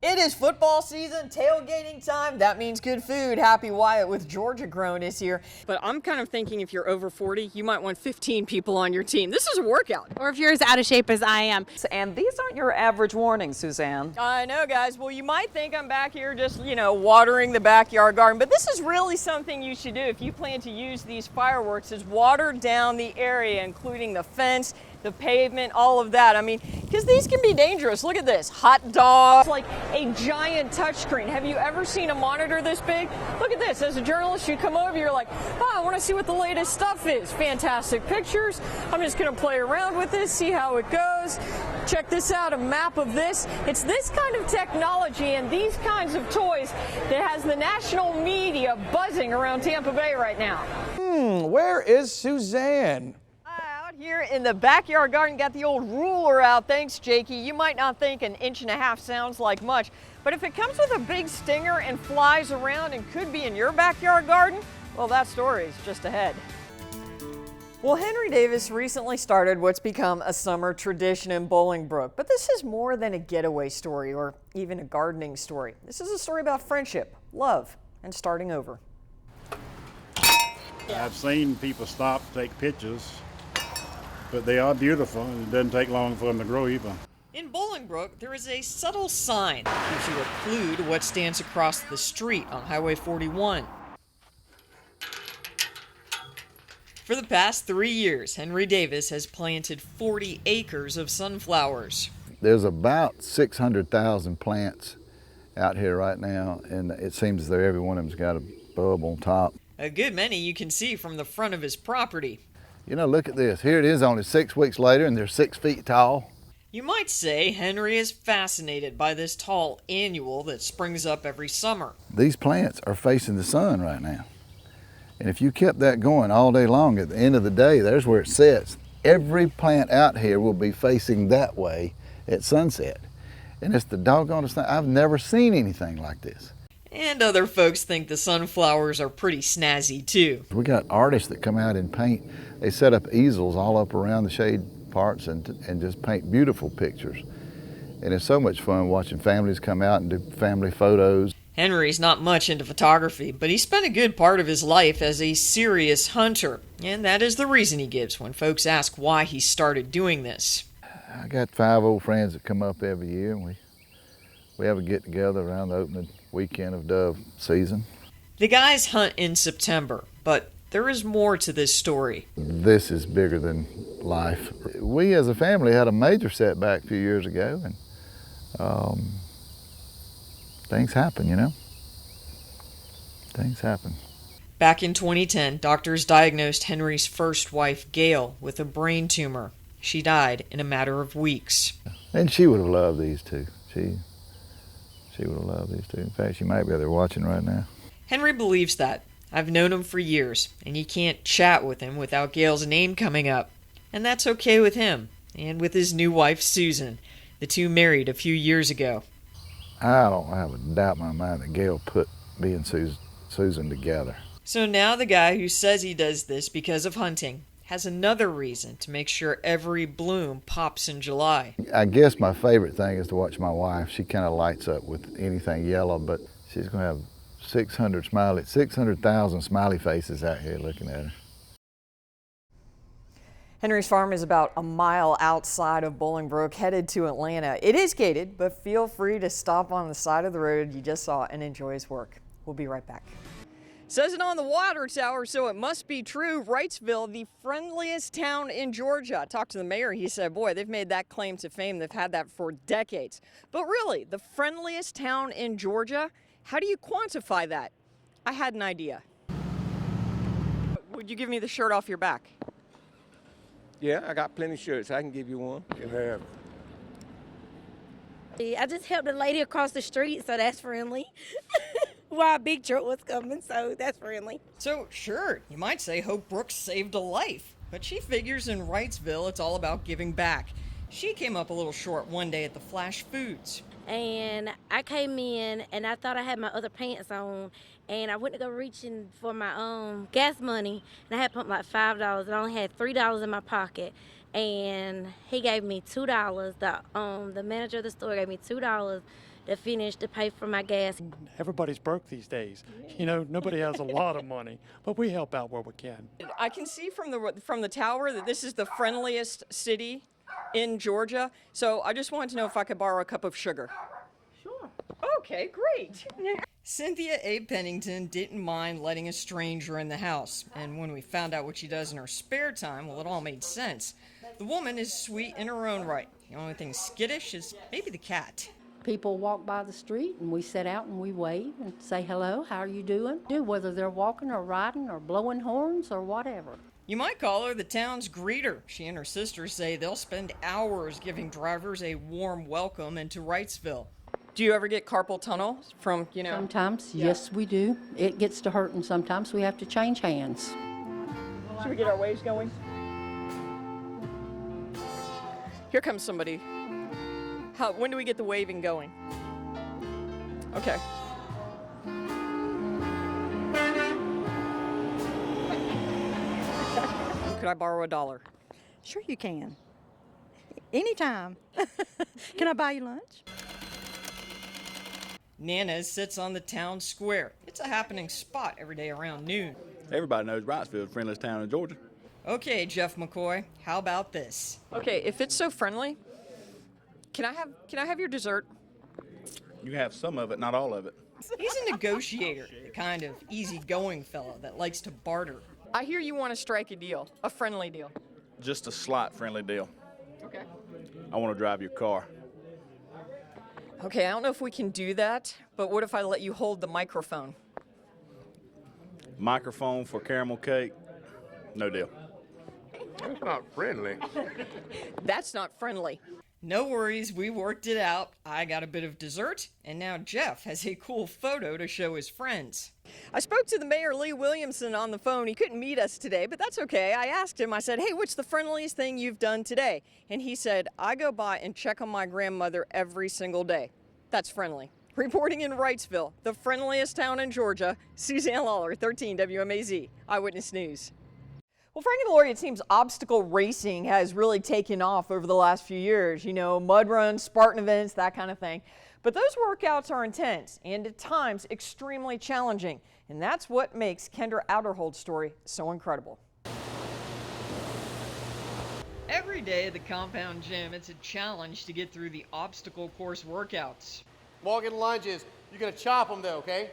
It is football season, tailgating time. That means good food. Happy Wyatt with Georgia Grown is here. But I'm kind of thinking if you're over 40, you might want 15 people on your team. This is a workout. Or if you're as out of shape as I am. And these aren't your average warnings, Suzanne. I know, guys. Well, you might think I'm back here just, watering the backyard garden, but this is really something you should do if you plan to use these fireworks, is water down the area, including the fence, the pavement, all of that. I mean, because these can be dangerous. Look at this, hot dog, like a giant touchscreen. Have you ever seen a monitor this big? Look at this. As a journalist, you come over, you're like, oh, I want to see what the latest stuff is. Fantastic pictures. I'm just going to play around with this, see how it goes. Check this out, a map of this. It's this kind of technology and these kinds of toys that has the national media buzzing around Tampa Bay right now. Where is Suzanne? Here in the backyard garden, got the old ruler out. Thanks, Jakey. You might not think 1.5 inches sounds like much, but if it comes with a big stinger and flies around and could be in your backyard garden, well, that story is just ahead. Well, Henry Davis recently started what's become a summer tradition in Bolingbrook, but this is more than a getaway story or even a gardening story. This is a story about friendship, love, and starting over. I've seen people stop to take pictures, but they are beautiful, and it doesn't take long for them to grow either. In Bolingbrook, there is a subtle sign that gives you a clue to what stands across the street on Highway 41. For the past 3 years, Henry Davis has planted 40 acres of sunflowers. There's about 600,000 plants out here right now, and it seems as though every one of them's got a bulb on top. A good many you can see from the front of his property. You know, look at this. Here it is only 6 weeks later, and they're 6 feet tall. You might say Henry is fascinated by this tall annual that springs up every summer. These plants are facing the sun right now. And if you kept that going all day long, at the end of the day, there's where it sets. Every plant out here will be facing that way at sunset. And it's the doggonest thing. I've never seen anything like this. And other folks think the sunflowers are pretty snazzy too. We got artists that come out and paint. They set up easels all up around the shade parts and just paint beautiful pictures. And it's so much fun watching families come out and do family photos. Henry's not much into photography, but he spent a good part of his life as a serious hunter. And that is the reason he gives when folks ask why he started doing this. I got 5 old friends that come up every year, and we have a get-together around the opening weekend of dove season. The guys hunt in September, but there is more to this story. This is bigger than life. We as a family had a major setback a few years ago, and things happen, you know? Things happen. Back in 2010, doctors diagnosed Henry's first wife, Gail, with a brain tumor. She died in a matter of weeks. And she would have loved these two. She would have loved these two. In fact, she might be there watching right now. Henry believes that. I've known him for years, and you can't chat with him without Gail's name coming up. And that's okay with him, and with his new wife, Susan. The two married a few years ago. I don't have a doubt in my mind that Gail put me and Susan together. So now the guy who says he does this because of hunting has another reason to make sure every bloom pops in July. I guess my favorite thing is to watch my wife. She kind of lights up with anything yellow, but she's going to have 600,000 smiley faces out here looking at her. Henry's farm is about a mile outside of Bolingbrook, headed to Atlanta. It is gated, but feel free to stop on the side of the road you just saw and enjoy his work. We'll be right back. Says it on the water tower, so it must be true. Wrightsville, the friendliest town in Georgia. I talked to the mayor. He said, boy, they've made that claim to fame. They've had that for decades. But really, the friendliest town in Georgia, how do you quantify that? I had an idea. Would you give me the shirt off your back? Yeah, I got plenty of shirts. I can give you one. You can have it. I just helped a lady across the street, so that's friendly. While a big truck was coming, so that's friendly. So, sure, you might say Hope Brooks saved a life, but she figures in Wrightsville it's all about giving back. She came up a little short one day at the Flash Foods. And I came in, and I thought I had my other pants on, and I went to go reaching for my gas money, and I had pumped like $5, and I only had $3 in my pocket. And he gave me $2. The manager of the store gave me $2 to finish to pay for my gas. Everybody's broke these days. You know, nobody has a lot of money, but we help out where we can. I can see from the tower that this is the friendliest city in Georgia. So I just wanted to know if I could borrow a cup of sugar. Sure. Okay, great. Cynthia A. Pennington didn't mind letting a stranger in the house. And when we found out what she does in her spare time, well, it all made sense. The woman is sweet in her own right. The only thing skittish is maybe the cat. People walk by the street and we sit out and we wave and say hello, how are you doing? Whether they're walking or riding or blowing horns or whatever. You might call her the town's greeter. She and her sister say they'll spend hours giving drivers a warm welcome into Wrightsville. Do you ever get carpal tunnel from, Sometimes, yes, we do. It gets to hurting sometimes. We have to change hands. Should we get our waves going? Here comes somebody. When do we get the waving going? Okay. Could I borrow $1? Sure you can. Anytime. Can I buy you lunch? Nana's sits on the town square. It's a happening spot every day around noon. Everybody knows Wrightsville is the friendliest town in Georgia. Okay, Jeff McCoy, how about this? Okay, if it's so friendly, can I have your dessert? You have some of it, not all of it. He's a negotiator, the kind of easygoing fellow that likes to barter. I hear you want to strike a deal, a friendly deal. Just a slight friendly deal. Okay. I want to drive your car. Okay, I don't know if we can do that, but what if I let you hold the microphone? Microphone for caramel cake? No deal. That's not friendly. That's not friendly. No worries, we worked it out. I got a bit of dessert, and now Jeff has a cool photo to show his friends. I spoke to the mayor, Lee Williamson, on the phone. He couldn't meet us today, but that's okay. I asked him, I said, hey, what's the friendliest thing you've done today? And he said, I go by and check on my grandmother every single day. That's friendly. Reporting in Wrightsville, the friendliest town in Georgia, Suzanne Lawler, 13 WMAZ, Eyewitness News. Well, Frank and Lori, it seems obstacle racing has really taken off over the last few years. Mud runs, Spartan events, that kind of thing. But those workouts are intense and at times extremely challenging. And that's what makes Kendra Outerhold's story so incredible. Every day at the compound gym, it's a challenge to get through the obstacle course workouts. Walking lunges. You're going to chop them though, okay?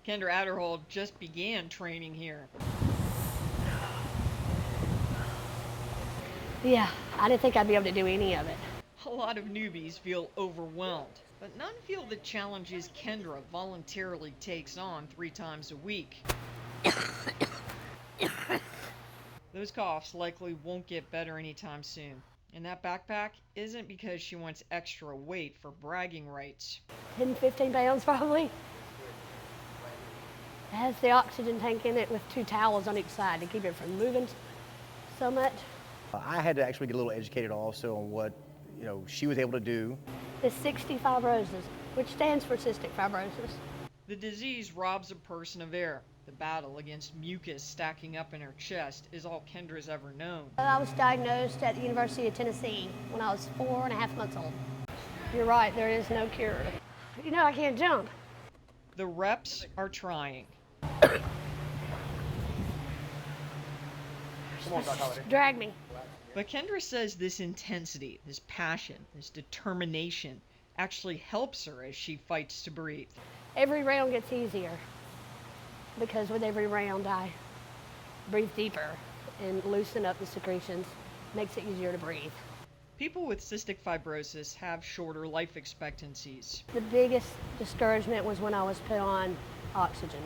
Kendra Outerhold just began training here. Yeah, I didn't think I'd be able to do any of it. A lot of newbies feel overwhelmed, but none feel the challenges Kendra voluntarily takes on 3 times a week. Those coughs likely won't get better anytime soon. And that backpack isn't because she wants extra weight for bragging rights. 10, 15 pounds probably. It has the oxygen tank in it with 2 towels on each side to keep it from moving so much. I had to actually get a little educated also on what, she was able to do. It's 60 fibrosis, which stands for cystic fibrosis. The disease robs a person of air. The battle against mucus stacking up in her chest is all Kendra's ever known. I was diagnosed at the University of Tennessee when I was 4.5 months old. You're right, there is no cure. I can't jump. The reps are trying. Come on, Doc Holliday. Drag me. But Kendra says this intensity, this passion, this determination actually helps her as she fights to breathe. Every round gets easier because with every round I breathe deeper and loosen up the secretions. Makes it easier to breathe. People with cystic fibrosis have shorter life expectancies. The biggest discouragement was when I was put on oxygen.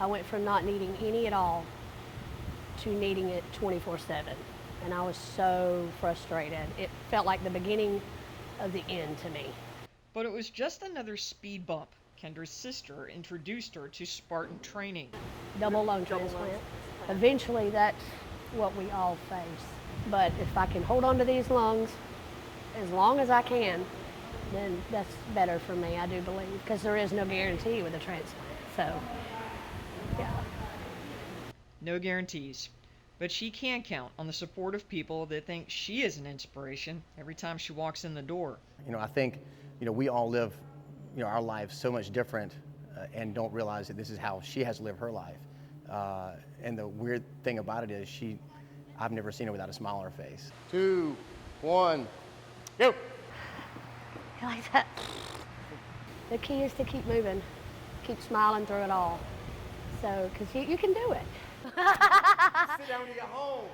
I went from not needing any at all to needing it 24/7. And I was so frustrated. It felt like the beginning of the end to me. But it was just another speed bump. Kendra's sister introduced her to Spartan training. Double lung transplant. Eventually that's what we all face. But if I can hold on to these lungs as long as I can, then that's better for me, I do believe, because there is no guarantee with a transplant. So, yeah. No guarantees. But she can count on the support of people that think she is an inspiration every time she walks in the door. I think, we all live, our lives so much different and don't realize that this is how she has to live her life. And the weird thing about it is I've never seen her without a smile on her face. 2, 1, go. I like that. The key is to keep moving, keep smiling through it all. So, because you can do it. Sit down when you get home.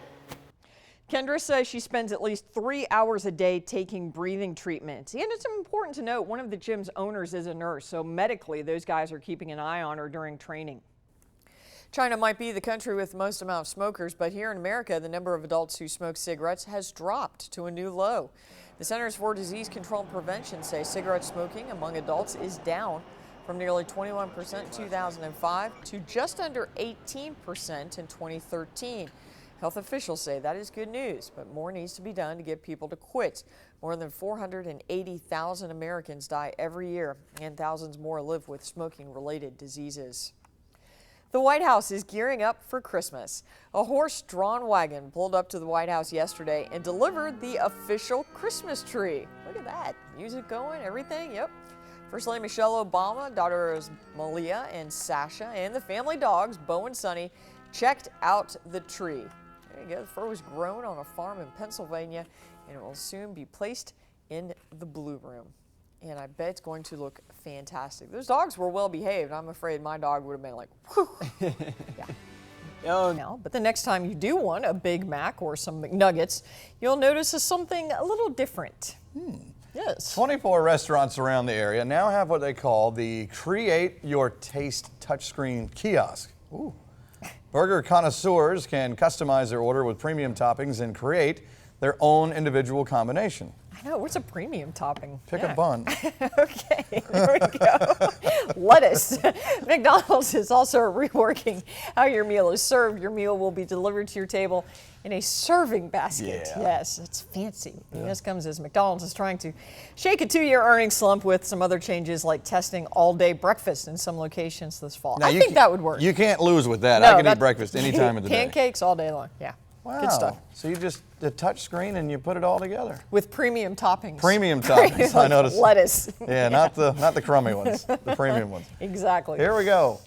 Kendra says she spends at least 3 hours a day taking breathing treatments. And it's important to note one of the gym's owners is a nurse, so medically those guys are keeping an eye on her during training. China might be the country with the most amount of smokers, but here in America, the number of adults who smoke cigarettes has dropped to a new low. The Centers for Disease Control and Prevention say cigarette smoking among adults is down from nearly 21% in 2005 to just under 18% in 2013. Health officials say that is good news, but more needs to be done to get people to quit. More than 480,000 Americans die every year, and thousands more live with smoking-related diseases. The White House is gearing up for Christmas. A horse-drawn wagon pulled up to the White House yesterday and delivered the official Christmas tree. Look at that. Music going, everything, yep. First Lady Michelle Obama, daughters Malia and Sasha, and the family dogs, Bo and Sonny, checked out the tree. There you go. The fur was grown on a farm in Pennsylvania, and it will soon be placed in the Blue Room. And I bet it's going to look fantastic. Those dogs were well behaved. I'm afraid my dog would have been like, whew. Yeah. Now, but the next time you do want a Big Mac or some McNuggets, you'll notice something a little different. Yes. 24 restaurants around the area now have what they call the Create Your Taste touchscreen kiosk. Ooh. Burger connoisseurs can customize their order with premium toppings and create their own individual combination. I know, what's a premium topping? Pick a bun. Okay, there we go. Lettuce. McDonald's is also reworking how your meal is served. Your meal will be delivered to your table in a serving basket. Yeah. Yes, it's fancy. Yeah. This comes as McDonald's is trying to shake a 2-year earnings slump with some other changes like testing all-day breakfast in some locations this fall. Now, I think that would work. You can't lose with that. No, I can eat breakfast any time of the day. Pancakes all day long, yeah. Wow. Good stuff. So you just the touch screen and you put it all together. With premium toppings. Premium toppings. I noticed. Lettuce. Yeah, not the crummy ones. The premium ones. Exactly. Here we go.